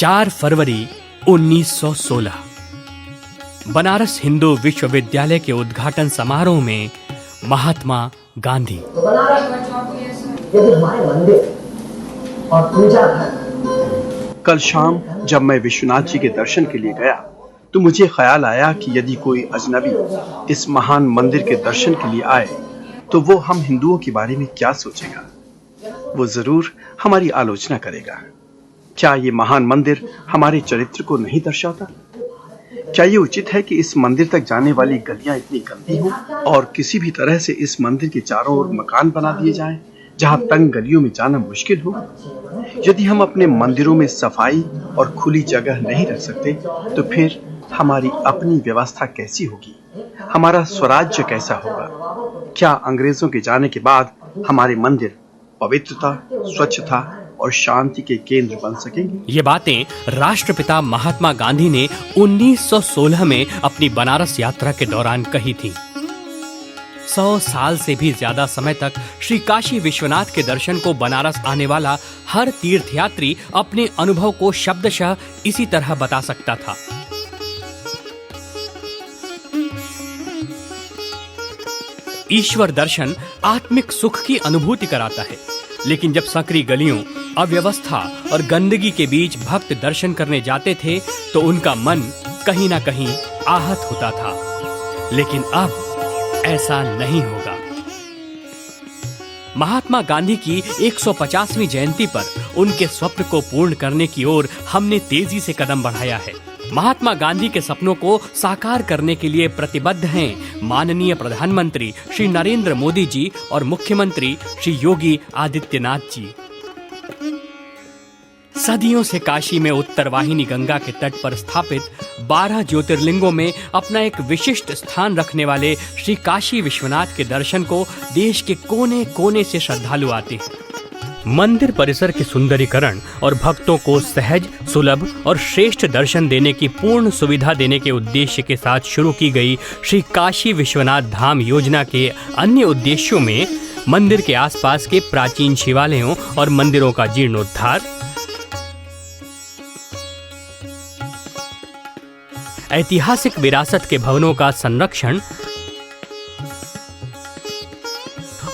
4 फरवरी 1916 बनारस हिंदू विश्वविद्यालय के उद्घाटन समारोह में महात्मा गांधी। तो बनारस यदि हमारे मंदिर और पूजा घर। कल शाम जब मैं विश्वनाथ जी के दर्शन के लिए गया तो मुझे ख्याल आया कि यदि कोई अजनबी इस महान मंदिर के दर्शन के लिए आए तो वो हम हिंदुओं के बारे में क्या सोचेगा। वो जरूर हमारी आलोचना करेगा। क्या ये महान मंदिर हमारे चरित्र को नहीं दर्शाता? क्या ये उचित है कि इस मंदिर तक जाने वाली गलियां इतनी गंदी हों और किसी भी तरह से इस मंदिर के चारों ओर मकान बना दिए जाएं जहां तंग गलियों में जाना मुश्किल हो? यदि हम अपने मंदिरों में सफाई और खुली जगह नहीं रख सकते तो फिर हमारी अपनी व्यवस्था कैसी होगी? हमारा स्वराज्य कैसा होगा? क्या अंग्रेजों के जाने के बाद हमारे मंदिर पवित्रता, स्वच्छता और शांति के केंद्र बन सकेंगे? ये बातें राष्ट्रपिता महात्मा गांधी ने 1916 में अपनी बनारस यात्रा के दौरान कही थी। 100 साल से भी ज्यादा समय तक श्री काशी विश्वनाथ के दर्शन को बनारस आने वाला हर तीर्थयात्री अपने अनुभव को शब्दशः इसी तरह बता सकता था। ईश्वर दर्शन आत्मिक सुख की अनुभूति कराता है, लेकिन जब संकरी गलियों, अव्यवस्था और गंदगी के बीच भक्त दर्शन करने जाते थे तो उनका मन कहीं ना कहीं आहत होता था। लेकिन अब ऐसा नहीं होगा। महात्मा गांधी की 150वीं जयंती पर उनके स्वप्न को पूर्ण करने की ओर हमने तेजी से कदम बढ़ाया है। महात्मा गांधी के सपनों को साकार करने के लिए प्रतिबद्ध हैं माननीय प्रधानमंत्री श्री नरेंद्र मोदी जी और मुख्यमंत्री श्री योगी आदित्यनाथ जी। सदियों से काशी में उत्तरवाहिनी गंगा के तट पर स्थापित 12 ज्योतिर्लिंगों में अपना एक विशिष्ट स्थान रखने वाले श्री काशी विश्वनाथ के दर्शन को देश के कोने कोने से श्रद्धालु आते हैं। मंदिर परिसर के सुंदरीकरण और भक्तों को सहज, सुलभ और श्रेष्ठ दर्शन देने की पूर्ण सुविधा देने के उद्देश्य के साथ शुरू की गई श्री काशी विश्वनाथ धाम योजना के अन्य उद्देश्यों में मंदिर के आसपास के प्राचीन शिवालयों और मंदिरों का जीर्णोद्धार, ऐतिहासिक विरासत के भवनों का संरक्षण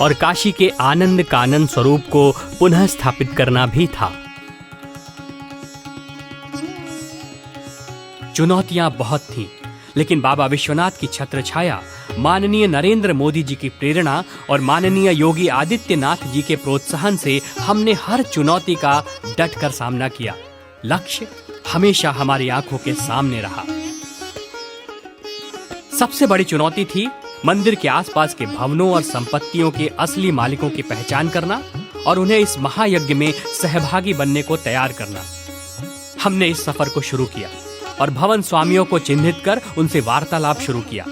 और काशी के आनंद कानन स्वरूप को पुनः स्थापित करना भी था। चुनौतियां बहुत थीं, लेकिन बाबा विश्वनाथ की छत्र छाया, माननीय नरेंद्र मोदी जी की प्रेरणा और माननीय योगी आदित्यनाथ जी के प्रोत्साहन से हमने हर चुनौती का डटकर सामना किया। लक्ष्य हमेशा हमारी आंखों के सामने रहा। सबसे बड़ी चुनौती थी मंदिर के आसपास के भवनों और संपत्तियों के असली मालिकों की पहचान करना और उन्हें इस महायज्ञ में सहभागी बनने को तैयार करना। हमने इस सफर को शुरू किया और भवन स्वामियों को चिन्हित कर उनसे वार्तालाप शुरू किया।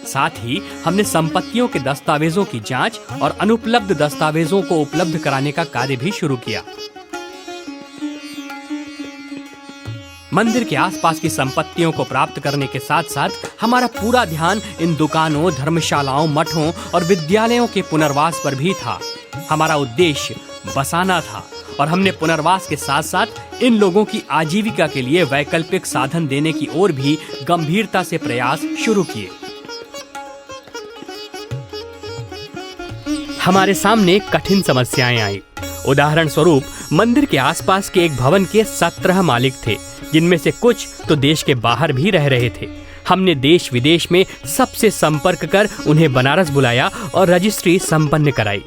साथ ही हमने संपत्तियों के दस्तावेजों की जांच और अनुपलब्ध दस्तावेजों को उपलब्ध कराने का कार्य भी शुरू किया। मंदिर के आसपास की संपत्तियों को प्राप्त करने के साथ साथ हमारा पूरा ध्यान इन दुकानों, धर्मशालाओं, मठों और विद्यालयों के पुनर्वास पर भी था। हमारा उद्देश्य बसाना था और हमने पुनर्वास के साथ साथ इन लोगों की आजीविका के लिए वैकल्पिक साधन देने की ओर भी गंभीरता से प्रयास शुरू किए। हमारे सामने कठिन समस्याएं आई। उदाहरण स्वरूप मंदिर के आसपास के एक भवन के 17 मालिक थे, जिनमें से कुछ तो देश के बाहर भी रह रहे थे। हमने देश विदेश में सबसे संपर्क कर उन्हें बनारस बुलाया और रजिस्ट्री संपन्न कराई।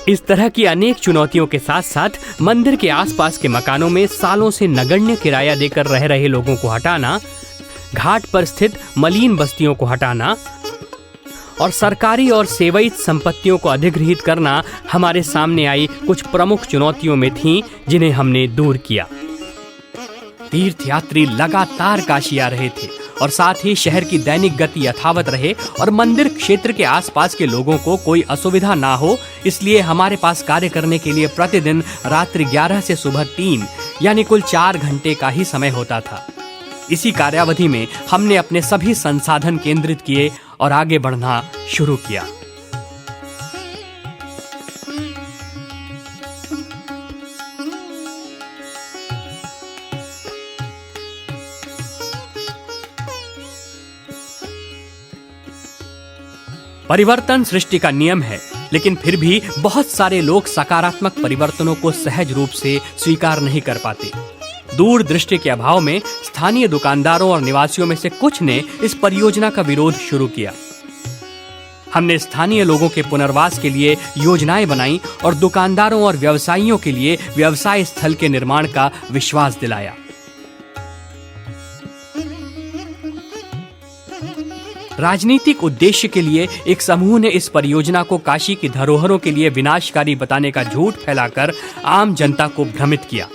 इस तरह की अनेक चुनौतियों के साथ साथ मंदिर के आसपास के मकानों में सालों से नगण्य किराया देकर रह रहे लोगों को हटाना, घाट पर स्थित मलिन बस्तियों को हटाना और सरकारी और सेवायित संपत्तियों को अधिग्रहित करना हमारे सामने आई कुछ प्रमुख चुनौतियों में थीं, जिन्हें हमने दूर किया। तीर्थयात्री लगातार काशी आ रहे थे और साथ ही शहर की दैनिक गति यथावत रहे और मंदिर क्षेत्र के आसपास के लोगों को कोई असुविधा ना हो, इसलिए हमारे पास कार्य करने के लिए प्रतिदिन रात्रि 11 से सुबह 3 यानी कुल 4 घंटे का ही समय होता था। इसी कार्यावधि में हमने अपने सभी संसाधन केंद्रित किए और आगे बढ़ना शुरू किया। परिवर्तन सृष्टि का नियम है, लेकिन फिर भी बहुत सारे लोग सकारात्मक परिवर्तनों को सहज रूप से स्वीकार नहीं कर पाते। दूरदृष्टि के अभाव में स्थानीय दुकानदारों और निवासियों में से कुछ ने इस परियोजना का विरोध शुरू किया। हमने स्थानीय लोगों के पुनर्वास के लिए योजनाएं बनाई और दुकानदारों और व्यवसायियों के लिए व्यवसाय स्थल के निर्माण का विश्वास दिलाया। राजनीतिक उद्देश्य के लिए एक समूह ने इस परियोजना को काशी की धरोहरों के लिए विनाशकारी बताने का झूठ फैलाकर आम जनता को भ्रमित किया।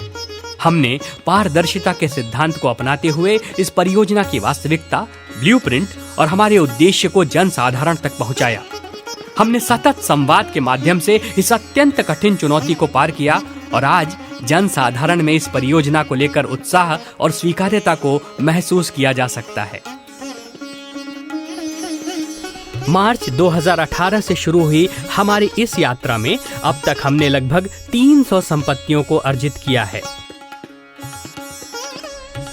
हमने पारदर्शिता के सिद्धांत को अपनाते हुए इस परियोजना की वास्तविकता, ब्लूप्रिंट और हमारे उद्देश्य को जनसाधारण तक पहुंचाया। हमने सतत संवाद के माध्यम से इस अत्यंत कठिन चुनौती को पार किया और आज जनसाधारण में इस परियोजना को लेकर उत्साह और स्वीकार्यता को महसूस किया जा सकता है। मार्च 2018 से शुरू हुई हमारी इस यात्रा में अब तक हमने लगभग 300 संपत्तियों को अर्जित किया है।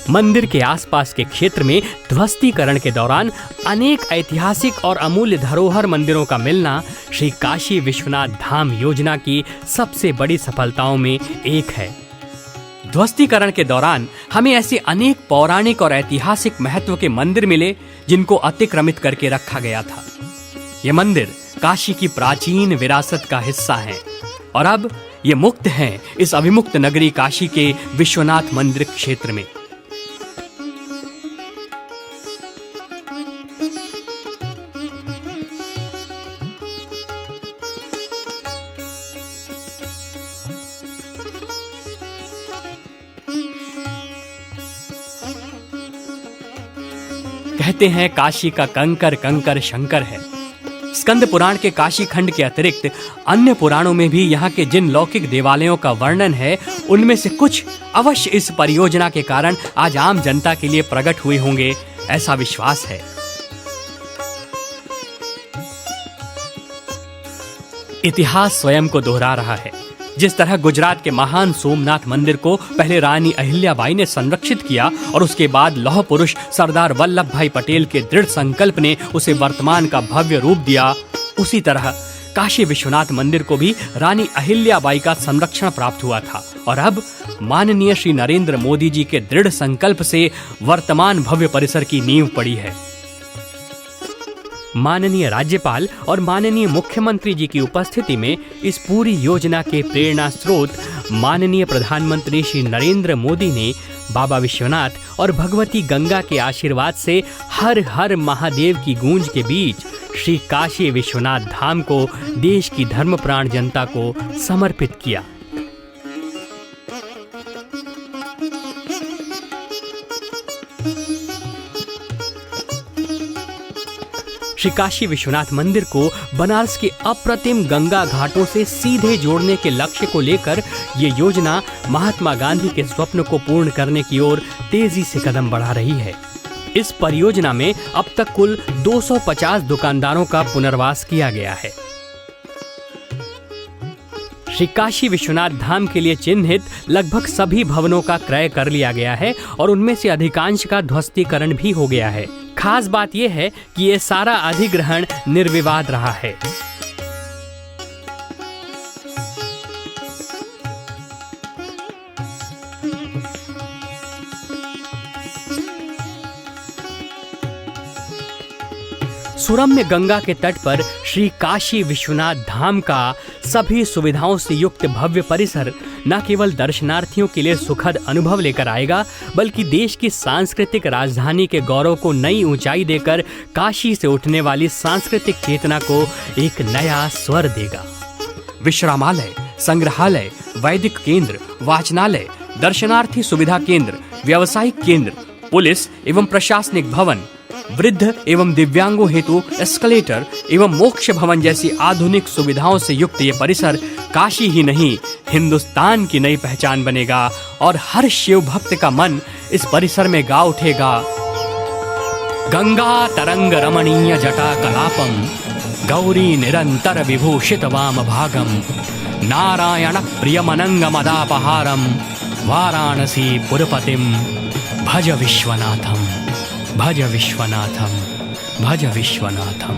मंदिर के आसपास के क्षेत्र में ध्वस्तीकरण के दौरान अनेक ऐतिहासिक और अमूल्य धरोहर मंदिरों का मिलना श्री काशी विश्वनाथ धाम योजना की सबसे बड़ी सफलताओं में एक है। ध्वस्तीकरण के दौरान हमें ऐसे अनेक पौराणिक और ऐतिहासिक महत्व के मंदिर मिले जिनको अतिक्रमित करके रखा गया था। ये मंदिर काशी की प्राचीन विरासत का हिस्सा हैं और अब ये मुक्त हैं इस अविमुक्त नगरी काशी के विश्वनाथ मंदिर क्षेत्र में। कहते हैं काशी का कंकर कंकर शंकर है। स्कंद पुराण के काशी खंड के अतिरिक्त अन्य पुराणों में भी यहाँ के जिन लौकिक देवालयों का वर्णन है, उनमें से कुछ अवश्य इस परियोजना के कारण आज आम जनता के लिए प्रकट हुए होंगे, ऐसा विश्वास है। इतिहास स्वयं को दोहरा रहा है। जिस तरह गुजरात के महान सोमनाथ मंदिर को पहले रानी अहिल्याबाई ने संरक्षित किया और उसके बाद लौह पुरुष सरदार वल्लभ भाई पटेल के दृढ़ संकल्प ने उसे वर्तमान का भव्य रूप दिया, उसी तरह काशी विश्वनाथ मंदिर को भी रानी अहिल्याबाई का संरक्षण प्राप्त हुआ था और अब माननीय श्री नरेंद्र मोदी जी के दृढ़ संकल्प से वर्तमान भव्य परिसर की नींव पड़ी है। माननीय राज्यपाल और माननीय मुख्यमंत्री जी की उपस्थिति में इस पूरी योजना के प्रेरणा स्रोत माननीय प्रधानमंत्री श्री नरेंद्र मोदी ने बाबा विश्वनाथ और भगवती गंगा के आशीर्वाद से हर हर महादेव की गूंज के बीच श्री काशी विश्वनाथ धाम को देश की धर्मप्राण जनता को समर्पित किया। श्री काशी विश्वनाथ मंदिर को बनारस के अप्रतिम गंगा घाटों से सीधे जोड़ने के लक्ष्य को लेकर ये योजना महात्मा गांधी के स्वप्न को पूर्ण करने की ओर तेजी से कदम बढ़ा रही है। इस परियोजना में अब तक कुल 250 दुकानदारों का पुनर्वास किया गया है। श्री काशी विश्वनाथ धाम के लिए चिन्हित लगभग सभी भवनों का क्रय कर लिया गया है और उनमें से अधिकांश का ध्वस्तीकरण भी हो गया है। खास बात यह है कि ये सारा अधिग्रहण निर्विवाद रहा है। सुरम्य गंगा के तट पर श्री काशी विश्वनाथ धाम का सभी सुविधाओं से युक्त भव्य परिसर न केवल दर्शनार्थियों के लिए सुखद अनुभव लेकर आएगा, बल्कि देश की सांस्कृतिक राजधानी के गौरव को नई ऊंचाई देकर काशी से उठने वाली सांस्कृतिक चेतना को एक नया स्वर देगा। विश्रामालय, संग्रहालय, वैदिक केंद्र, वाचनालय, दर्शनार्थी सुविधा केंद्र, व्यावसायिक केंद्र, पुलिस एवं प्रशासनिक भवन, वृद्ध एवं दिव्यांगों हेतु एस्केलेटर एवं मोक्ष भवन जैसी आधुनिक सुविधाओं से युक्त ये परिसर काशी ही नहीं, हिंदुस्तान की नई पहचान बनेगा और हर शिव भक्त का मन इस परिसर में गा उठेगा। गंगा तरंग रमणीय जटा कलापम गौरी निरंतर विभूषित वाम भागम नारायण प्रियमनंग मदापहारम वाराणसी पुरपतिम भज विश्वनाथम भज विश्वनाथम भज विश्वनाथम।